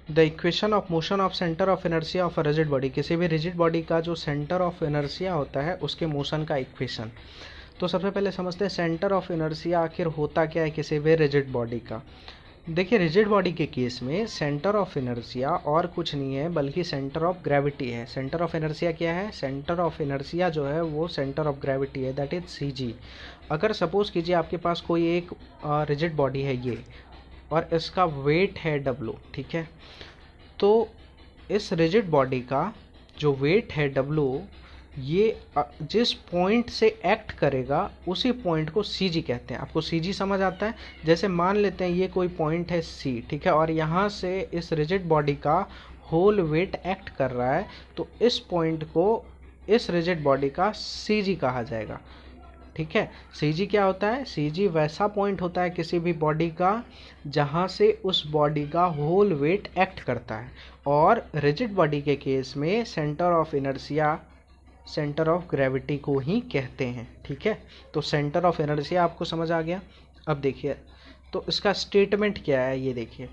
The equation of motion of centre of inertia of a rigid body, किसी भी rigid body का जो centre of inertia होता है उसके मोशन का इक्वेशन। तो सबसे पहले समझते हैं सेंटर ऑफ इनर्शिया आखिर होता क्या है किसी भी रिजिड बॉडी का। देखिए रिजिड बॉडी के केस में सेंटर ऑफ इनर्शिया और कुछ नहीं है बल्कि सेंटर ऑफ ग्रेविटी है। सेंटर ऑफ इनर्शिया क्या है? सेंटर ऑफ इनर्शिया जो है वो सेंटर ऑफ ग्रेविटी है, दैट इज सीजी। अगर सपोज कीजिए आपके पास कोई एक रिजिड बॉडी है ये, और इसका वेट है डब्लू, ठीक है। तो इस रिजिड बॉडी का जो वेट है डब्लू, ये जिस पॉइंट से एक्ट करेगा उसी पॉइंट को सीजी कहते हैं। आपको सीजी समझ आता है? जैसे मान लेते हैं ये कोई पॉइंट है सी, ठीक है, और यहाँ से इस रिजिड बॉडी का होल वेट एक्ट कर रहा है, तो इस पॉइंट को इस रिजिड बॉडी का सीजी कहा जाएगा, ठीक है। सीजी क्या होता है? सीजी वैसा पॉइंट होता है किसी भी बॉडी का जहाँ से उस बॉडी का होल वेट एक्ट करता है। और रिजिड बॉडी के केस में centre of inertia centre of gravity को ही कहते हैं, ठीक है। तो सेंटर ऑफ इनर्शिया आपको समझ आ गया। अब देखिए तो इसका स्टेटमेंट क्या है, ये देखिए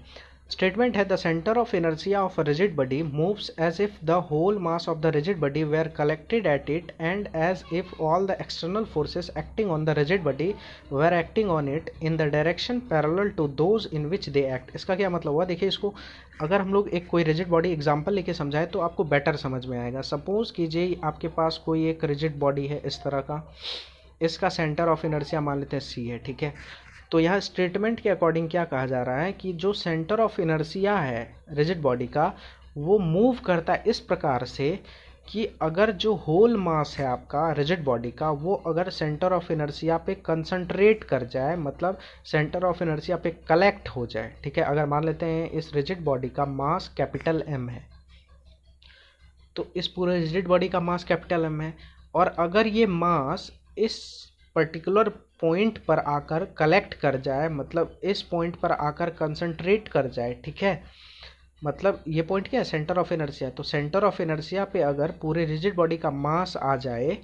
स्टेटमेंट है the centre of inertia of a rigid body moves as if the whole mass of the rigid body were collected at it and as if all the external forces acting on the rigid body were acting on it in the direction parallel to those in which they act. इसका क्या मतलब हुआ? देखिए इसको अगर हम लोग एक कोई रिजिड बॉडी एग्जाम्पल लेके समझाए तो आपको बेटर समझ में आएगा। सपोज कीजिए आपके पास कोई एक रिजिड बॉडी है इस तरह का, इसका सेंटर ऑफ इनर्शिया मान लेते हैं सी है, ठीक है। तो यहाँ स्टेटमेंट के अकॉर्डिंग क्या कहा जा रहा है कि जो सेंटर ऑफ इनर्शिया है रिजिड बॉडी का वो मूव करता है इस प्रकार से कि अगर जो होल मास है आपका रिजिड बॉडी का वो अगर सेंटर ऑफ इनर्शिया पे कंसंट्रेट कर जाए, मतलब सेंटर ऑफ इनर्शिया पे कलेक्ट हो जाए, ठीक है। अगर मान लेते हैं इस रिजिड बॉडी का मास कैपिटल एम है, तो इस पूरे रिजिड बॉडी का मास कैपिटल एम है, और अगर ये मास इस पर्टिकुलर पॉइंट पर आकर कलेक्ट कर जाए, मतलब इस पॉइंट पर आकर कंसंट्रेट कर जाए, ठीक है, मतलब ये पॉइंट क्या है? Centre of inertia. तो सेंटर ऑफ इनर्शिया पे अगर पूरे रिजिड बॉडी का मास आ जाए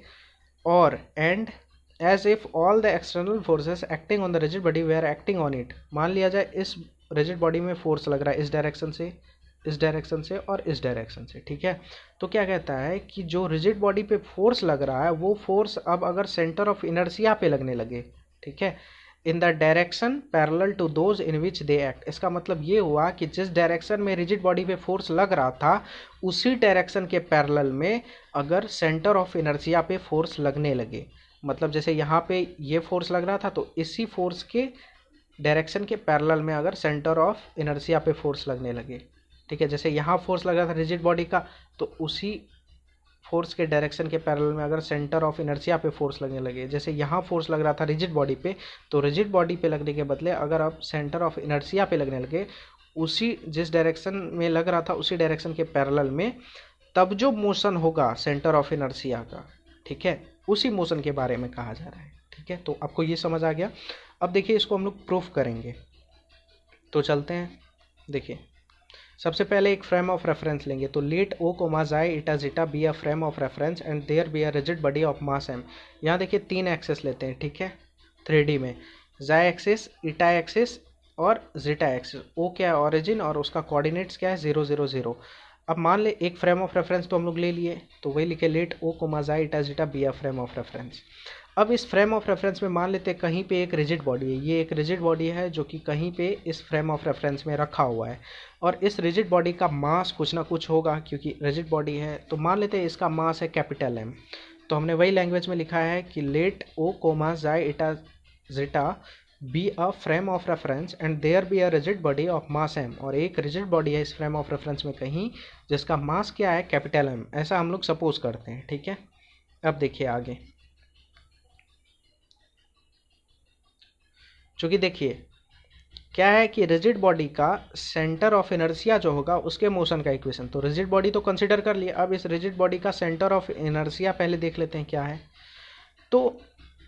और and as if all the external forces acting on the rigid body were acting on it, मान लिया जाए इस रिजिड बॉडी में फोर्स लग रहा है इस डायरेक्शन से, इस डायरेक्शन से और इस डायरेक्शन से, ठीक है। तो क्या कहता है कि जो रिजिड बॉडी पे फोर्स लग रहा है वो फोर्स अब अगर सेंटर ऑफ इनर्शिया पे लगने लगे, ठीक है, in the direction parallel to those in which they act. इसका मतलब ये हुआ कि जिस डायरेक्शन में रिजिड बॉडी पे फोर्स लग रहा था उसी डायरेक्शन के पैरेलल में अगर सेंटर ऑफ इनर्शिया पे फोर्स लगने लगे, मतलब जैसे यहाँ पे ये फोर्स लग रहा था तो इसी फोर्स के डायरेक्शन के पैरेलल में अगर सेंटर ऑफ इनर्शिया पे फोर्स लगने लगे, ठीक है। जैसे यहाँ फोर्स लग रहा था रिजिड बॉडी का, तो उसी फोर्स के डायरेक्शन के पैरेलल में अगर सेंटर ऑफ इनर्शिया पे फोर्स लगने लगे, जैसे यहाँ फोर्स लग रहा था रिजिड बॉडी पे, तो रिजिड बॉडी पे लगने के बदले अगर अब सेंटर ऑफ इनर्शिया पे लगने लगे उसी जिस डायरेक्शन में लग रहा था उसी डायरेक्शन के पैरेलल में, तब जो मोशन होगा सेंटर ऑफ इनर्शिया का, ठीक है, उसी मोशन के बारे में कहा जा रहा है, ठीक है। तो आपको ये समझ आ गया। अब देखिए इसको हम लोग प्रूफ करेंगे, तो चलते हैं। देखिए सबसे पहले एक फ्रेम ऑफ रेफरेंस लेंगे, तो late O comma xi eta zeta be a frame of reference and there be a rigid body of mass M. यहाँ देखिए 3 एक्सेस लेते हैं, ठीक है, 3D में जाई एक्सिस, इटा एक्सिस और जीटा एक्सिस। ओ क्या है? ऑरिजिन, और उसका कोऑर्डिनेट्स क्या है? 0 0 0। अब मान ले एक फ्रेम ऑफ रेफरेंस तो हम लोग ले लिए, तो वही लिखे late O comma xi eta zeta be a frame of reference. अब इस फ्रेम ऑफ रेफरेंस में मान लेते हैं कहीं पे एक रिजिड बॉडी है, ये एक रिजिड बॉडी है जो कि कहीं पे इस फ्रेम ऑफ रेफरेंस में रखा हुआ है, और इस रिजिड बॉडी का मास कुछ ना कुछ होगा क्योंकि रिजिड बॉडी है। तो मान लेते हैं इसका मास है कैपिटल एम, तो हमने वही लैंग्वेज में लिखा है कि late O comma xi eta zeta be a frame of reference and there be a rigid body of mass M, और एक रिजिड बॉडी है इस फ्रेम ऑफ रेफरेंस में कहीं जिसका मास क्या है? Capital M. ऐसा हम लोग सपोज करते हैं, ठीक है। अब देखिए आगे, चूँकि देखिए क्या है कि रिजिड बॉडी का सेंटर ऑफ इनर्शिया जो होगा उसके मोशन का इक्वेशन, तो रिजिड बॉडी तो कंसिडर कर लिया, अब इस रिजिड बॉडी का सेंटर ऑफ इनर्शिया पहले देख लेते हैं क्या है। तो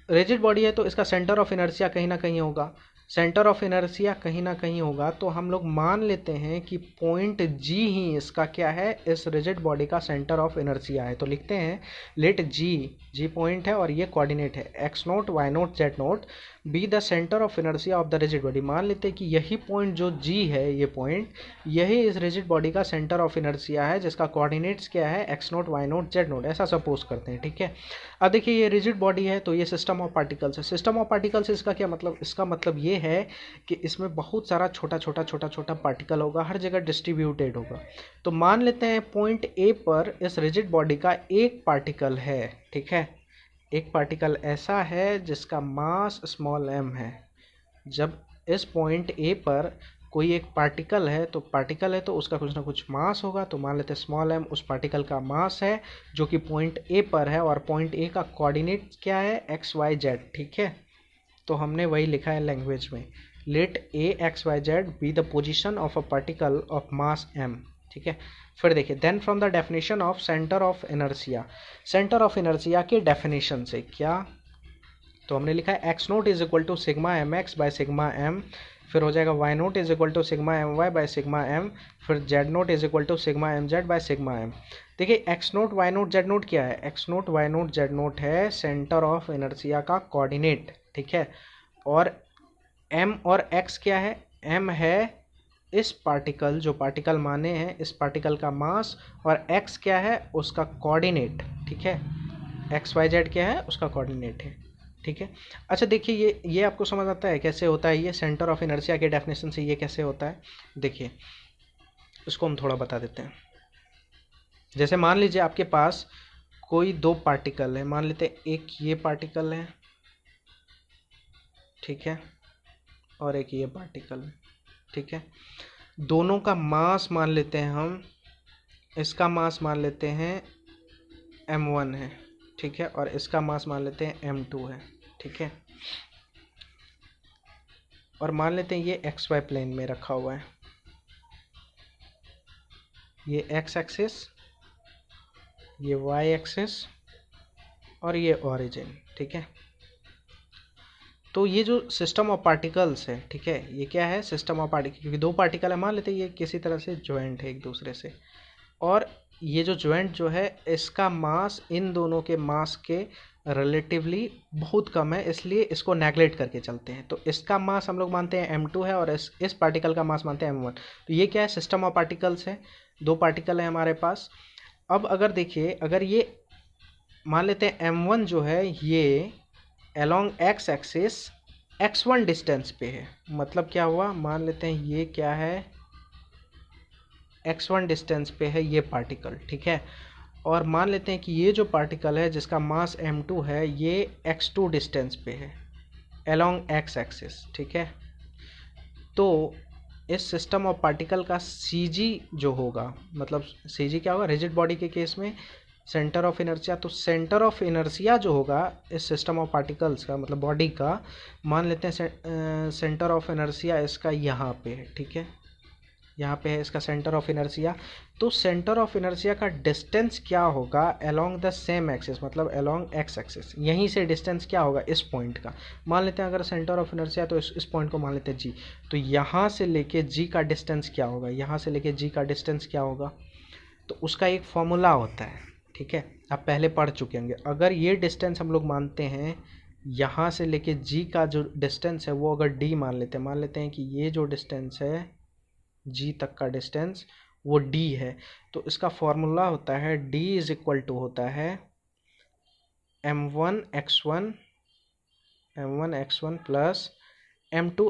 रिजिड बॉडी है तो इसका सेंटर ऑफ इनर्शिया कहीं ना कहीं होगा, सेंटर ऑफ इनर्शिया कहीं ना कहीं होगा, तो हम लोग मान लेते हैं कि पॉइंट जी ही इसका क्या है? इस रिजिड बॉडी का सेंटर ऑफ इनर्शिया है। तो लिखते हैं लेट जी, जी पॉइंट है और ये कोऑर्डिनेट है x0 y0 z0, be the centre of inertia of the rigid body. मान लेते हैं कि यही पॉइंट जो जी है, ये पॉइंट, यही इस रिजिड बॉडी का सेंटर ऑफ इनर्शिया है, जिसका कोऑर्डिनेट्स क्या है, x naught, Y naught, Z naught, ऐसा सपोज करते हैं। ठीक है, अब देखिए ये रिजिड बॉडी है तो ये सिस्टम ऑफ पार्टिकल्स है। सिस्टम ऑफ पार्टिकल्स इसका क्या मतलब, इसका मतलब ये है कि इसमें बहुत सारा छोटा छोटा पार्टिकल होगा, हर जगह डिस्ट्रीब्यूटेड होगा। तो मान लेते हैं पॉइंट ए पर इस रिजिड बॉडी का एक पार्टिकल है। ठीक है, एक पार्टिकल ऐसा है जिसका मास स्मॉल m है। जब इस पॉइंट ए पर कोई एक पार्टिकल है तो उसका कुछ ना कुछ मास होगा। तो मान लेते हैं स्मॉल m उस पार्टिकल का मास है जो कि पॉइंट ए पर है, और पॉइंट ए का कोऑर्डिनेट क्या है, एक्स वाई जेड। ठीक है, तो हमने वही लिखा है लैंग्वेज में, let A x y z be the position of a particle of mass m। ठीक है, फिर देखिए, then from the definition of centre of inertia, centre of inertia के डेफिनेशन से क्या, तो हमने लिखा है x naught is equal to sigma M x by sigma m, फिर हो जाएगा y naught is equal to sigma M y by sigma m, फिर Z naught is equal to sigma M Z by sigma M. देखिए X naught Y naught Z naught क्या है, x naught Y naught Z naught है centre of inertia का coordinate. ठीक है, और M और एक्स क्या है, एम है इस पार्टिकल, जो पार्टिकल माने हैं इस पार्टिकल का मास, और x क्या है, उसका कोऑर्डिनेट। ठीक है, एक्स वाई जेड क्या है, उसका कोऑर्डिनेट है। ठीक है, अच्छा देखिए ये आपको समझ आता है कैसे होता है, ये सेंटर ऑफ इनर्शिया के डेफिनेशन से ये कैसे होता है। देखिए इसको हम थोड़ा बता देते हैं। जैसे मान लीजिए आपके पास कोई दो पार्टिकल है, मान लेते हैं एक ये पार्टिकल है, ठीक है, और एक ये पार्टिकल है। ठीक है, दोनों का मास मान लेते हैं हम, इसका मास मान लेते हैं m1 है। ठीक है, और इसका मास मान लेते हैं m2 है। ठीक है, और मान लेते हैं ये एक्स वाई प्लेन में रखा हुआ है, ये एक्स एक्सिस, ये वाई एक्सिस, और ये ओरिजिन। ठीक है, तो ये जो सिस्टम ऑफ पार्टिकल्स है, ठीक है, ये क्या है, सिस्टम ऑफ पार्टिकल, क्योंकि दो पार्टिकल है, मान लेते हैं ये किसी तरह से ज्वाइंट है एक दूसरे से, और ये जो ज्वाइंट जो है इसका मास इन दोनों के मास के रिलेटिवली बहुत कम है, इसलिए इसको नेगलेक्ट करके चलते हैं। तो इसका मास हम लोग मानते हैं m2 है, और इस पार्टिकल का मास मानते हैं m1। तो ये क्या है, सिस्टम ऑफ पार्टिकल्स है, दो पार्टिकल है हमारे पास। अब अगर देखिए, अगर ये मान लेते हैं m1 जो है ये along x axis x1 distance पे है, मतलब क्या हुआ, मान लेते हैं ये क्या है, x1 डिस्टेंस पे है ये पार्टिकल। ठीक है, और मान लेते हैं कि ये जो पार्टिकल है जिसका मास m2 है ये x2 डिस्टेंस पे है along x एक्सिस। ठीक है, तो इस सिस्टम ऑफ पार्टिकल का CG जो होगा, मतलब CG क्या होगा, रिजिड बॉडी के केस में सेंटर ऑफ इनर्शिया, तो सेंटर ऑफ इनर्शिया जो होगा इस सिस्टम ऑफ पार्टिकल्स का, मतलब बॉडी का, मान लेते हैं सेंटर ऑफ इनर्शिया इसका यहाँ पे है। ठीक है, यहाँ पे है इसका सेंटर ऑफ इनर्शिया। तो सेंटर ऑफ इनर्शिया का डिस्टेंस क्या होगा अलोंग द सेम एक्सिस, मतलब अलोंग एक्स एक्सिस, यहीं से डिस्टेंस क्या होगा इस पॉइंट का। मान लेते हैं अगर सेंटर ऑफ इनर्शिया तो इस पॉइंट को मान लेते हैं जी, तो यहाँ से लेके जी का डिस्टेंस क्या होगा, यहाँ से लेके जी का डिस्टेंस क्या होगा, तो उसका एक फॉर्मूला होता है। ठीक है, आप पहले पढ़ चुके होंगे। अगर ये डिस्टेंस हम लोग मानते हैं यहाँ से लेके जी का जो डिस्टेंस है वो अगर डी मान लेते हैं कि ये जो डिस्टेंस है जी तक का डिस्टेंस वो डी है, तो इसका फॉर्मूला होता है डी इज इक्वल टू होता है m1 x1 plus m2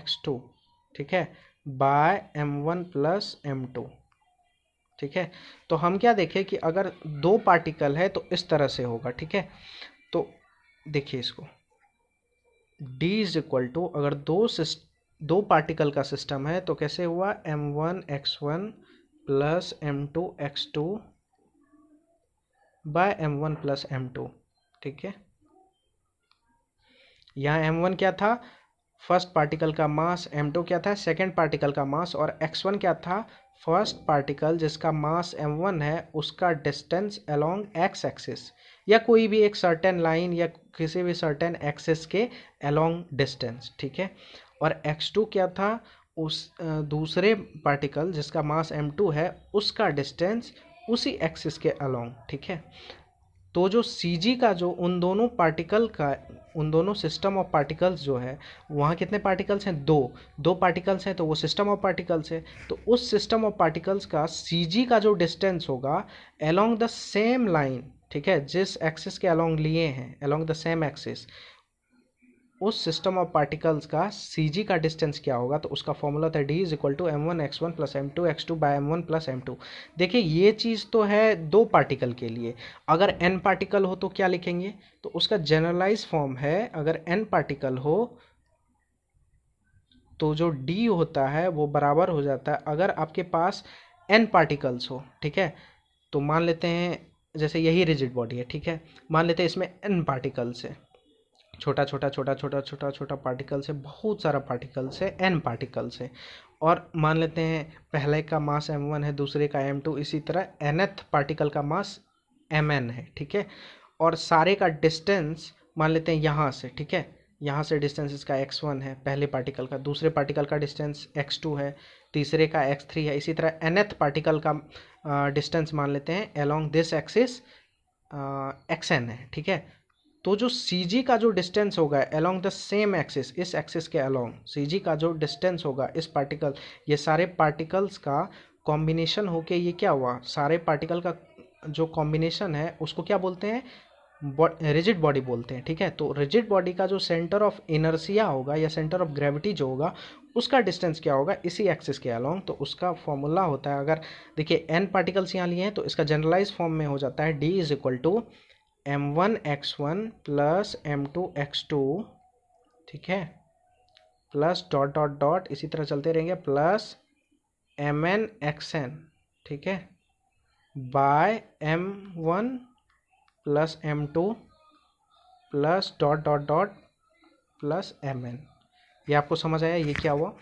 x2, ठीक है, बाय m1 प्लस m2। ठीक है, तो हम क्या देखें कि अगर दो पार्टिकल है तो इस तरह से होगा। ठीक है, तो देखिए इसको d इज इक्वल टू, अगर दो पार्टिकल का सिस्टम है तो कैसे हुआ, m1 x1 plus m2 x2 bye m1 plus m2। ठीक है, यहाँ m1 क्या था, फर्स्ट पार्टिकल का मास, m2 क्या था, सेकंड पार्टिकल का मास, और x1 क्या था, फर्स्ट पार्टिकल जिसका मास m1 है उसका डिस्टेंस अलोंग x एक्सिस, या कोई भी एक सर्टेन लाइन या किसी भी सर्टेन एक्सिस के अलोंग डिस्टेंस। ठीक है, और x2 क्या था, उस दूसरे पार्टिकल जिसका मास m2 है उसका डिस्टेंस उसी एक्सिस के अलोंग। ठीक है, तो जो Cg का जो उन दोनों पार्टिकल का, उन दोनों सिस्टम ऑफ पार्टिकल्स जो है, वहाँ कितने पार्टिकल्स हैं, दो पार्टिकल्स हैं, तो वो सिस्टम ऑफ पार्टिकल्स है। तो उस सिस्टम ऑफ पार्टिकल्स का Cg का जो डिस्टेंस होगा अलोंग द सेम लाइन, ठीक है, जिस एक्सिस के अलोंग लिए हैं, अलोंग द सेम एक्सिस, उस सिस्टम ऑफ पार्टिकल्स का Cg का डिस्टेंस क्या होगा, तो उसका फॉर्मूला होता है d is equal to m1 plus m2 by m1 plus m2। देखिए ये चीज़ तो है दो पार्टिकल के लिए। अगर n पार्टिकल हो तो क्या लिखेंगे, तो उसका जनरलाइज फॉर्म है, अगर n पार्टिकल हो तो जो d होता है वो बराबर हो जाता है, अगर आपके पास n पार्टिकल्स हो, ठीक है। तो मान लेते हैं जैसे यही रिजिड बॉडी है, ठीक है, मान लेते हैं इसमें n पार्टिकल्स है, छोटा छोटा छोटा छोटा छोटा छोटा पार्टिकल से, बहुत सारा पार्टिकल से, n पार्टिकल से, और मान लेते हैं पहले का मास m1 है, दूसरे का m2, इसी तरह nth पार्टिकल का मास mn है, ठीक है। और सारे का डिस्टेंस मान लेते हैं यहाँ से, ठीक है, यहाँ से डिस्टेंस इसका x1 है पहले पार्टिकल का, दूसरे पार्टिकल का डिस्टेंस x2 है, तीसरे का x3 है, इसी तरह nth पार्टिकल का डिस्टेंस मान लेते हैं अलोंग दिस एक्सिस xn है, ठीक है। तो जो Cg का जो डिस्टेंस होगा अलोंग द सेम एक्सिस, इस एक्सिस के अलोंग Cg का जो डिस्टेंस होगा इस पार्टिकल, ये सारे पार्टिकल्स का कॉम्बिनेशन होके ये क्या हुआ, सारे पार्टिकल का जो कॉम्बिनेशन है उसको क्या बोलते हैं, रिजिड बॉडी बोलते हैं, ठीक है। तो रिजिड बॉडी का जो सेंटर ऑफ इनर्शिया होगा या सेंटर ऑफ ग्रेविटी जो होगा उसका डिस्टेंस क्या होगा इसी एक्सिस के अलोंग, तो उसका फॉर्मूला होता है, अगर देखिए n पार्टिकल्स यहाँ लिए हैं तो इसका जनरलाइज फॉर्म में हो जाता है d is equal to m1x1 plus m2x2, ठीक है, प्लस डॉट डॉट डॉट इसी तरह चलते रहेंगे, प्लस mnxn, ठीक है, by m1 plus m2 plus dot dot dot plus mn। ये आपको समझ आया ये क्या हुआ,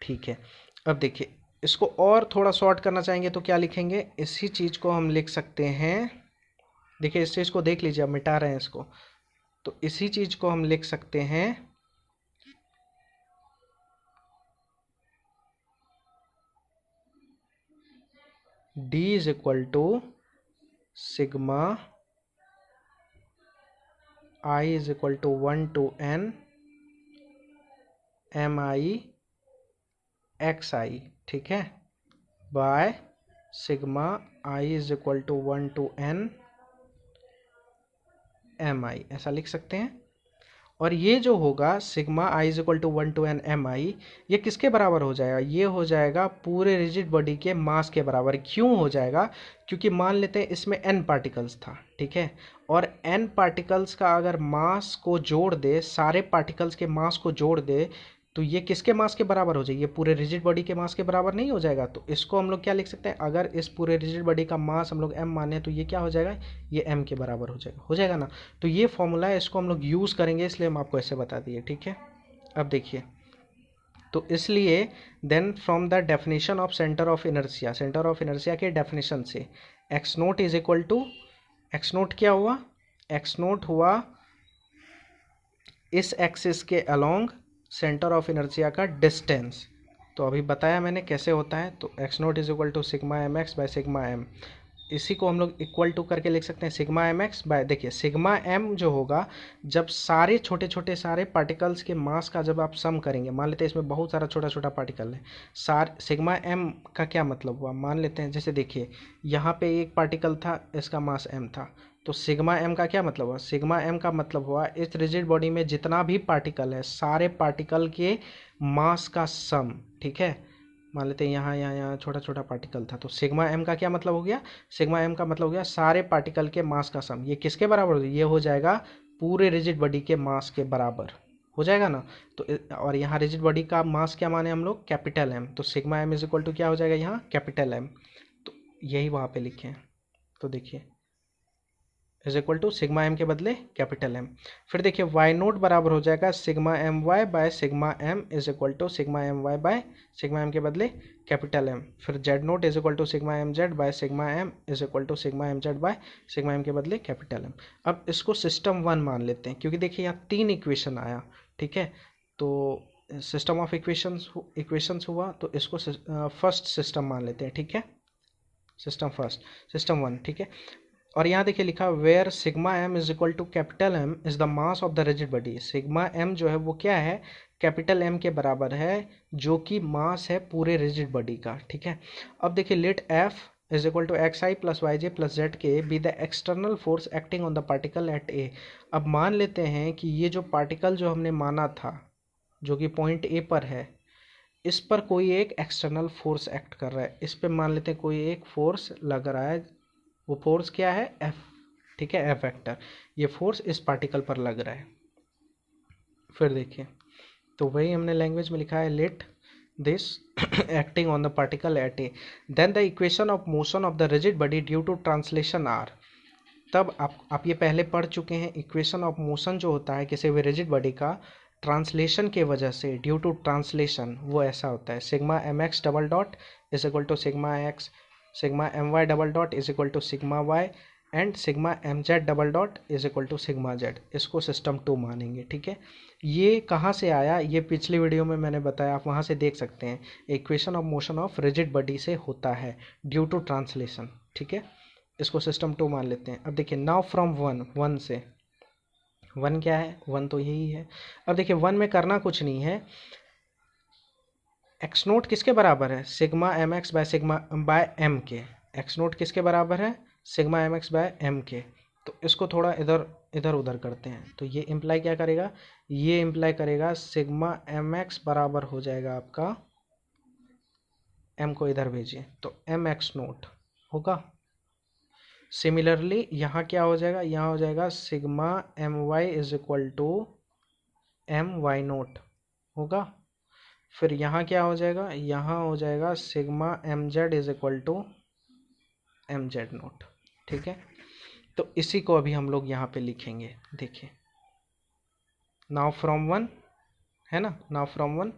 ठीक है। अब देखिए इसको और थोड़ा शॉर्ट करना चाहेंगे तो क्या लिखेंगे, इसी चीज़ को हम लिख सकते हैं, देखिए इस चीज़ को देख लीजिए, अब मिटा रहे हैं इसको, तो इसी चीज़ को हम लिख सकते हैं d is equal to sigma i is equal to 1 to n mi xi, ठीक है, by sigma i is equal to 1 to n mi, ऐसा लिख सकते हैं। और ये जो होगा sigma i is equal to 1 to n mi, ये किसके बराबर हो जाएगा, ये हो जाएगा पूरे रिजिड बॉडी के मास के बराबर। क्यों हो जाएगा, क्योंकि मान लेते हैं इसमें n पार्टिकल्स था, ठीक है, और n पार्टिकल्स का अगर मास को जोड़ दे, सारे पार्टिकल्स के मास को जोड़ दे, तो ये किसके मास के बराबर हो जाएगी, ये पूरे रिजिड बॉडी के मास के बराबर नहीं हो जाएगा। तो इसको हम लोग क्या लिख सकते हैं, अगर इस पूरे रिजिड बॉडी का मास हम लोग m माने तो ये क्या हो जाएगा, ये m के बराबर हो जाएगा ना। तो ये फॉर्मूला है, इसको हम लोग यूज़ करेंगे, इसलिए हम आपको ऐसे बता दिए, ठीक है। अब देखिए, तो इसलिए then from the definition of centre of inertia, centre of inertia के डेफिनेशन से x naught is equal to, x naught क्या हुआ, x नोट हुआ इस एक्सिस के अलोंग सेंटर ऑफ इनर्शिया का डिस्टेंस। तो अभी बताया मैंने कैसे होता है, तो x naught is equal to sigma M x by sigma m, इसी को हम लोग इक्वल टू करके लिख सकते हैं सिग्मा एम एक्स बाय, देखिए सिग्मा एम जो होगा जब सारे छोटे छोटे सारे पार्टिकल्स के मास का जब आप सम करेंगे, मान लेते हैं इसमें बहुत सारा छोटा छोटा पार्टिकल है, सिग्मा एम का क्या मतलब हुआ, मान लेते हैं जैसे देखिए यहाँ पे एक पार्टिकल था, इसका मास एम था, तो सिग्मा एम का क्या मतलब हुआ, सिग्मा एम का मतलब हुआ इस रिजिड बॉडी में जितना भी पार्टिकल है सारे पार्टिकल के मास का सम, ठीक है। मान लेते हैं यहाँ छोटा छोटा पार्टिकल था, तो सिग्मा एम का क्या मतलब हो गया, सिग्मा एम का मतलब हो गया सारे पार्टिकल के मास का सम। ये किसके बराबर हो गया, ये हो जाएगा पूरे रिजिड बॉडी के मास के बराबर हो जाएगा ना। तो और यहाँ रिजिड बॉडी का मास क्या माने हम लोग, कैपिटल एम, तो sigma M is equal to क्या हो जाएगा यहाँ, कैपिटल एम, तो यही वहाँ पे लिखे हैं। तो देखिए is equal to sigma M के बदले कैपिटल एम। फिर देखिए वाई नोट बराबर हो जाएगा sigma M Y by sigma M is equal to sigma M Y by sigma M के बदले कैपिटल एम। फिर Z naught is equal to sigma M Z by sigma M is equal to sigma M Z by sigma M के बदले capital M. अब इसको system 1 मान लेते हैं, क्योंकि देखिए यहाँ 3 इक्वेशन आया, ठीक है। तो सिस्टम ऑफ इक्वेशंस हुआ, तो इसको फर्स्ट सिस्टम मान लेते हैं, ठीक है, सिस्टम 1, ठीक है। और यहाँ देखिए लिखा where sigma M is equal to capital M is the mass of the rigid body. Sigma M जो है वो क्या है, कैपिटल एम के बराबर है, जो कि मास है पूरे रिजिड बॉडी का। ठीक है, अब देखिए let F is equal to X I plus Y J plus Z K be the external force acting on the particle at A. अब मान लेते हैं कि ये जो पार्टिकल जो हमने माना था, जो कि पॉइंट ए पर है, इस पर कोई एक एक्सटर्नल फोर्स एक्ट कर रहा है। इस पर मान लेते हैं कोई एक फोर्स लग रहा है, वो फोर्स क्या है, एफ। ठीक है, एफ वेक्टर, ये फोर्स इस पार्टिकल पर लग रहा है। फिर देखिए, तो वही हमने लैंग्वेज में लिखा है let this acting on the particle at A, then the equation of motion of the rigid body due to translation are. तब आप ये पहले पढ़ चुके हैं, इक्वेशन ऑफ मोशन जो होता है किसी भी रिजिड बॉडी का, ट्रांसलेशन के वजह से, ड्यू टू ट्रांसलेशन, वो ऐसा होता है sigma M X double dot is equal to sigma X, sigma M Y double dot is equal to sigma Y and sigma M Z double dot is equal to sigma Z. इसको system 2 मानेंगे। ठीक है, ये कहाँ से आया, ये पिछली वीडियो में मैंने बताया, आप वहाँ से देख सकते हैं। Equation of motion of rigid body से होता है ड्यू टू ट्रांसलेशन। ठीक है, इसको सिस्टम 2 मान लेते हैं। अब देखिए नाउ फ्रॉम वन से, वन क्या है, वन तो यही है। अब देखिए वन में करना कुछ नहीं है, एक्स नोट किसके बराबर है, sigma M x by sigma by M के। एक्स नोट किसके बराबर है, sigma M x by M के। तो इसको थोड़ा इधर इधर उधर करते हैं, तो ये इम्प्लाई क्या करेगा, ये इम्प्लाई करेगा सिग्मा एम एक्स बराबर हो जाएगा आपका, एम को इधर भेजिए तो एम एक्स नोट होगा। सिमिलरली यहाँ क्या हो जाएगा, यहाँ हो जाएगा sigma M Y is equal to M Y naught होगा। फिर यहाँ क्या हो जाएगा, यहाँ हो जाएगा sigma M Z is equal to M Z naught. ठीक है, तो इसी को अभी हम लोग यहाँ पे लिखेंगे। देखिए नाउ फ्रॉम वन है ना, नाउ फ्रॉम वन,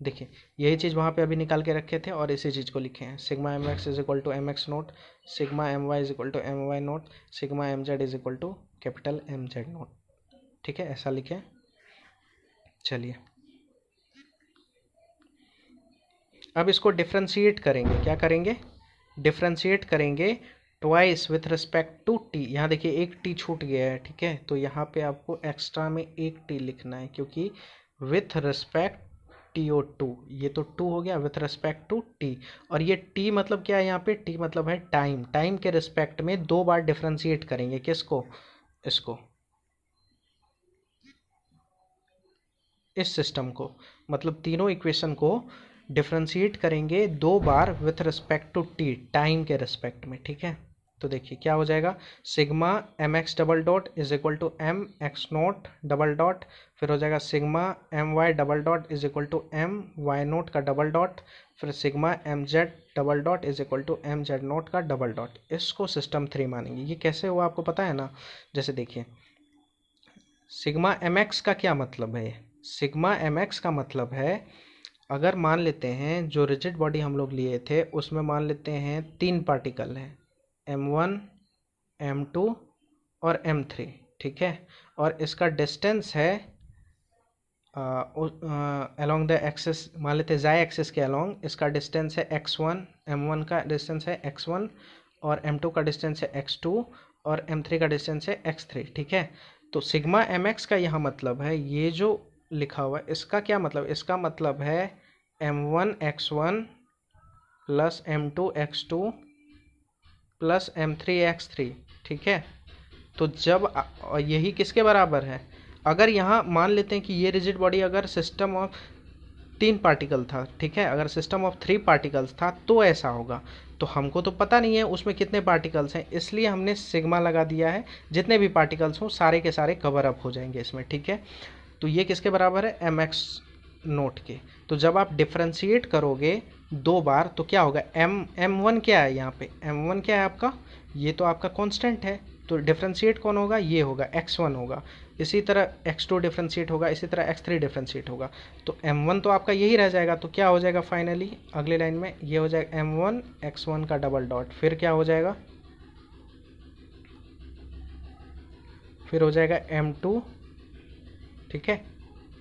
देखिए यही चीज़ वहाँ पे अभी निकाल के रखे थे और इसी चीज़ को लिखे हैं। Sigma M X is equal to M X naught, sigma M Y is equal to M Y naught, sigma M Z is equal to capital M Z naught. ठीक है, ऐसा लिखें। चलिए अब इसको डिफ्रेंशिएट करेंगे, क्या करेंगे, डिफ्रेंशिएट करेंगे twice with respect to T. यहाँ देखिए एक टी छूट गया है। ठीक है, तो यहाँ पे आपको एक्स्ट्रा में एक टी लिखना है, क्योंकि with respect T O two, ये तो टू हो गया, विथ रिस्पेक्ट टू टी। और ये टी मतलब क्या है, यहाँ पे टी मतलब है टाइम। टाइम के रिस्पेक्ट में 2 बार डिफ्रेंशिएट करेंगे, किसको, इसको, इस सिस्टम को, मतलब तीनों इक्वेशन को डिफ्रेंशिएट करेंगे 2 बार with respect to T, time के रिस्पेक्ट में। ठीक है, तो देखिए क्या हो जाएगा, sigma M X double dot is equal to M X naught double dot, फिर हो जाएगा sigma M Y double dot is equal to M Y naught का डबल डॉट, फिर sigma M Z double dot is equal to M Z naught का double dot. इसको system 3 मानेंगे। ये कैसे हुआ आपको पता है ना, जैसे देखिए सिग्मा एम एक्स का क्या मतलब है, सिग्मा एम एक्स का मतलब है, अगर मान लेते हैं जो रिजिड बॉडी हम लोग लिए थे उसमें मान लेते हैं 3 पार्टिकल हैं, M1 M2 और M3। ठीक है, और इसका डिस्टेंस है अलोंग द एक्सिस, मान लेते हैं जाई एक्सिस के अलोंग, इसका डिस्टेंस है x1, M1 का डिस्टेंस है x1 और M2 का डिस्टेंस है x2 और M3 का डिस्टेंस है x3। ठीक है, तो सिग्मा mx का यहाँ मतलब है, ये जो लिखा हुआ है इसका क्या मतलब, इसका मतलब है m1 x1 plus m2 x2 plus m3 x3। ठीक है, तो जब यही किसके बराबर है, अगर यहाँ मान लेते हैं कि ये रिजिड बॉडी अगर सिस्टम ऑफ 3 पार्टिकल था, ठीक है, अगर सिस्टम ऑफ 3 पार्टिकल्स था तो ऐसा होगा। तो हमको तो पता नहीं है उसमें कितने पार्टिकल्स हैं, इसलिए हमने सिग्मा लगा दिया है, जितने भी पार्टिकल्स हों सारे के सारे कवर अप हो जाएंगे इसमें। ठीक है, तो ये किसके बराबर है, एम एक्स नोट के। तो जब आप डिफ्रेंशिएट करोगे 2 बार तो क्या होगा, M1 क्या है यहाँ पे, M1 क्या है आपका, ये तो आपका कांस्टेंट है, तो डिफ्रेंशिएट कौन होगा, ये होगा x1 होगा, इसी तरह x2 डिफ्रेंशिएट होगा, इसी तरह x3 डिफ्रेंशिएट होगा, तो M1 तो आपका यही रह जाएगा। तो क्या हो जाएगा फाइनली अगले लाइन में, ये हो जाएगा M1 x1 का डबल डॉट, फिर क्या हो जाएगा, फिर हो जाएगा M2, ठीक है,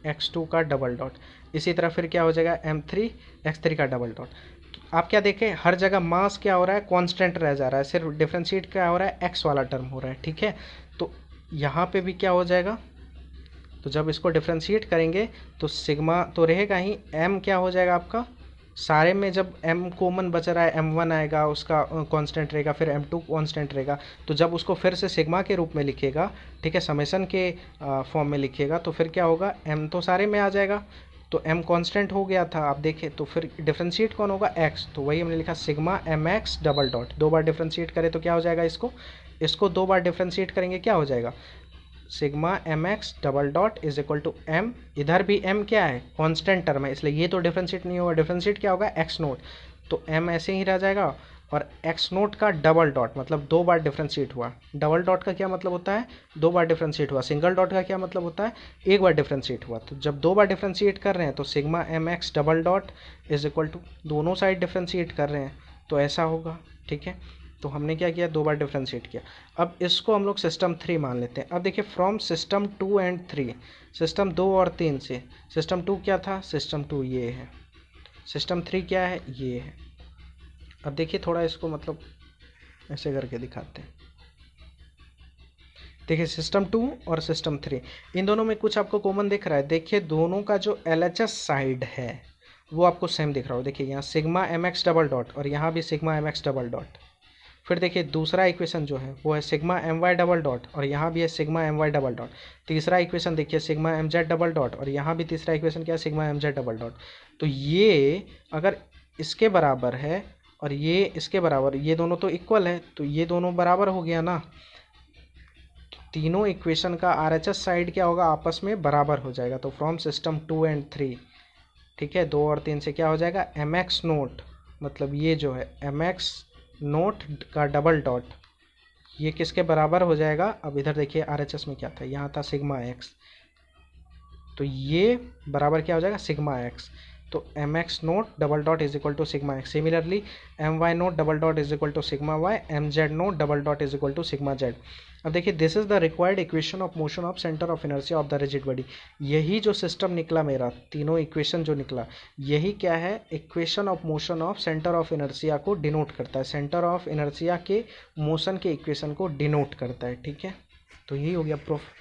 x2 का डबल डॉट, इसी तरह फिर क्या हो जाएगा M3 x3 का डबल डॉट। तो आप क्या देखें, हर जगह मास क्या हो रहा है, कांस्टेंट रह जा रहा है, सिर्फ डिफरेंशिएट क्या हो रहा है, एक्स वाला टर्म हो रहा है, ठीक है। तो यहाँ पे भी क्या हो जाएगा, तो जब इसको डिफरेंशिएट करेंगे तो सिग्मा तो रहेगा ही, एम क्या हो जाएगा आपका, सारे में जब m कॉमन बच रहा है m1 आएगा, उसका कांस्टेंट रहेगा, फिर m2 कांस्टेंट रहेगा, तो जब उसको फिर से सिग्मा के रूप में लिखेगा, ठीक है, समेशन के फॉर्म में लिखेगा, तो फिर क्या होगा, m तो सारे में आ जाएगा, तो m कांस्टेंट हो गया था, आप देखें, तो फिर डिफरेंशिएट कौन होगा, x, तो वही हमने लिखा सिग्मा mx डबल डॉट, दो बार डिफरेंशिएट करें तो क्या हो जाएगा, इसको दो बार डिफरेंशिएट करेंगे क्या हो जाएगा, sigma M X double dot is equal to M, इधर भी m क्या है, कांस्टेंट टर्म है, इसलिए ये तो डिफरेंशिएट नहीं होगा, डिफरेंशिएट क्या होगा, x नोट, तो m ऐसे ही रह जाएगा, और x नोट का डबल डॉट मतलब दो बार डिफरेंशिएट हुआ, डबल डॉट का क्या मतलब होता है, दो बार डिफरेंशिएट हुआ, सिंगल डॉट का क्या मतलब होता है, एक बार डिफरेंशिएट हुआ, तो जब दो बार डिफरेंशिएट कर रहे हैं तो sigma M X double dot is equal to, दोनों साइड डिफरेंशिएट कर रहे हैं तो ऐसा होगा, ठीक है। तो हमने क्या किया, दो बार डिफरेंशिएट किया। अब इसको हम लोग सिस्टम 3 मान लेते हैं। अब देखिए फ्रॉम सिस्टम 2 एंड 3, सिस्टम 2 और 3 से, सिस्टम 2 क्या था, सिस्टम 2 ये है, सिस्टम 3 क्या है, ये है। अब देखिए थोड़ा इसको मतलब ऐसे करके दिखाते हैं। देखिए सिस्टम 2 और सिस्टम 3, इन दोनों में कुछ आपको कॉमन दिख रहा है, देखिए दोनों का जो LHS साइड है वो आपको सेम दिख रहा हो, देखिए यहाँ sigma M X double dot और यहाँ भी sigma M X double dot. फिर देखिए दूसरा इक्वेशन जो है वो है sigma M Y double dot और यहाँ भी है sigma M Y double dot. तीसरा इक्वेशन देखिए sigma M Z double dot और यहाँ भी तीसरा इक्वेशन क्या है, sigma M Z double dot. तो ये अगर इसके बराबर है और ये इसके बराबर, ये दोनों तो इक्वल है, तो ये दोनों बराबर हो गया ना, तो तीनों इक्वेशन का RHS साइड क्या होगा, आपस में बराबर हो जाएगा। तो फ्रॉम सिस्टम 2 एंड 3, ठीक है, 2 और 3 से क्या हो जाएगा, एम एक्स नोट मतलब ये जो है एम एक्स नोट का डबल डॉट, ये किसके बराबर हो जाएगा, अब इधर देखिए RHS में क्या था, यहाँ था सिग्मा एक्स, तो ये बराबर क्या हो जाएगा, सिग्मा एक्स। तो M X naught double dot is equal to sigma X. Similarly M Y naught double dot is equal to sigma Y, M Z naught double dot is equal to sigma Z. अब देखिए this is the required equation of motion of centre of inertia of the rigid body. यही जो system निकला मेरा, तीनों equation जो निकला, यही क्या है, equation of motion of centre of inertia को डिनोट करता है, सेंटर ऑफ इनर्शिया के मोशन के इक्वेशन को डिनोट करता है, ठीक है। तो यही हो गया प्रूफ।